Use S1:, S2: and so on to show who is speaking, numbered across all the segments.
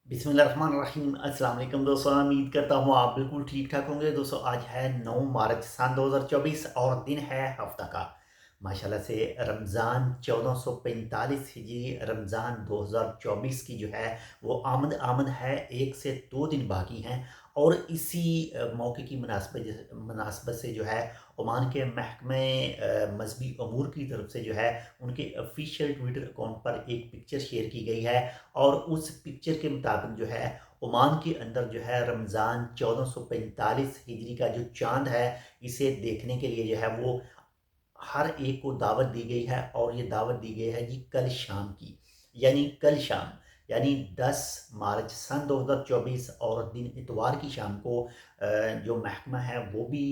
S1: बिस्मिल्लाहिर्रहमानिर्रहीम। अस्सलाम वालेकुम दोस्तों, उम्मीद करता हूँ आप बिल्कुल ठीक ठाक होंगे। दोस्तों आज है 9 मार्च सन 2024 और दिन है हफ्ता का। माशाल्लाह से रमज़ान 1445 हिजरी रमज़ान 2024 की जो है वो आमद आमद है। 1 से 2 दिन बाकी हैं और इसी मौके की मुनासबत से जो है ओमान के महकमे मजहबी अमूर की तरफ से जो है उनके ऑफिशियल ट्विटर अकाउंट पर एक पिक्चर शेयर की गई है। और उस पिक्चर के मुताबिक जो है ओमान के अंदर जो है रमज़ान 1445 हिजरी का जो चाँद है, इसे देखने के लिए जो है वो हर एक को दावत दी गई है। और ये दावत दी गई है जी कल शाम की, यानी कल शाम, यानी 10 मार्च सन 2024 और दिन इतवार की शाम को जो महकमा है वो भी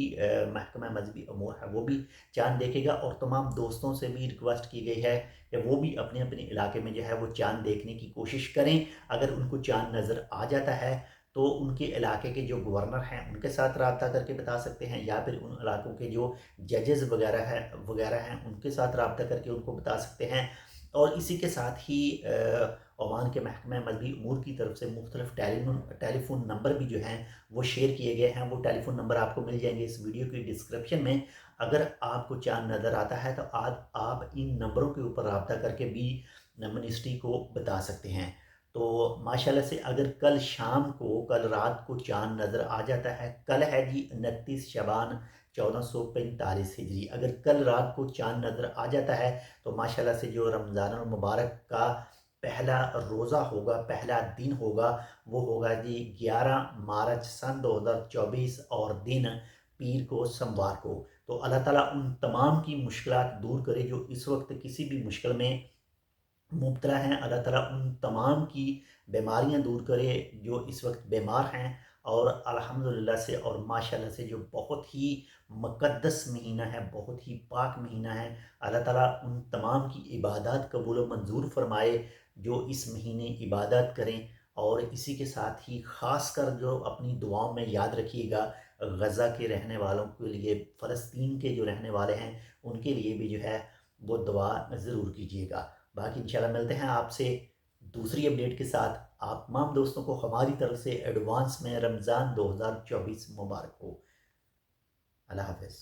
S1: महकमा मजहबी अमूर है वो भी चाँद देखेगा। और तमाम दोस्तों से भी रिक्वेस्ट की गई है कि वो भी अपने अपने इलाके में जो है वो चाँद देखने की कोशिश करें। अगर उनको चाँद नज़र आ जाता है तो उनके इलाके के जो गवर्नर हैं उनके साथ रब्ता करके बता सकते हैं, या फिर उन इलाकों के जो जजेस वगैरह हैं उनके साथ रब्ता करके उनको बता सकते हैं। और इसी के साथ ही ओमान के महकमा मजहबी अमूर की तरफ से मुख्तलिफ टेलीफोन नंबर भी जो हैं वो शेयर किए गए हैं। वो टेलीफोन नंबर आपको मिल जाएंगे इस वीडियो की डिस्क्रिप्शन में। अगर आपको चाँद नज़र आता है तो आप इन नंबरों के ऊपर रब्ता करके भी मिनिस्ट्री को बता सकते हैं। तो माशाल्लाह से अगर कल रात को चाँद नज़र आ जाता है, कल है जी 29 शबान 1445 हिजरी। अगर कल रात को चाँद नज़र आ जाता है तो माशाल्लाह से जो रमज़ान मुबारक का पहला रोज़ा होगा, पहला दिन होगा, वो होगा जी 11 मार्च सन 2024 और दिन पीर को सोमवार को। तो अल्लाह ताला उन तमाम की मुश्किलात दूर करे जो इस वक्त किसी भी मुश्किल में मुब्तला हैं। अल्लाह ताला उन तमाम की बीमारियां दूर करे जो इस वक्त बीमार हैं। और अल्हम्दुलिल्लाह से और माशाल्लाह से जो बहुत ही मुक़द्दस महीना है, बहुत ही पाक महीना है, अल्लाह ताला उन तमाम की इबादत कबूल व मंजूर फरमाए जो इस महीने इबादत करें। और इसी के साथ ही ख़ास कर जो अपनी दुआओं में याद रखिएगा गज़ा के रहने वालों के लिए, फ़लस्तीन के जो रहने वाले हैं उनके लिए भी जो है वो दुआ ज़रूर कीजिएगा। बाकी इंशाल्लाह मिलते हैं आपसे दूसरी अपडेट के साथ। आप तमाम दोस्तों को हमारी तरफ से एडवांस में रमज़ान 2024 मुबारक हो। अल्लाह हाफ़िज़।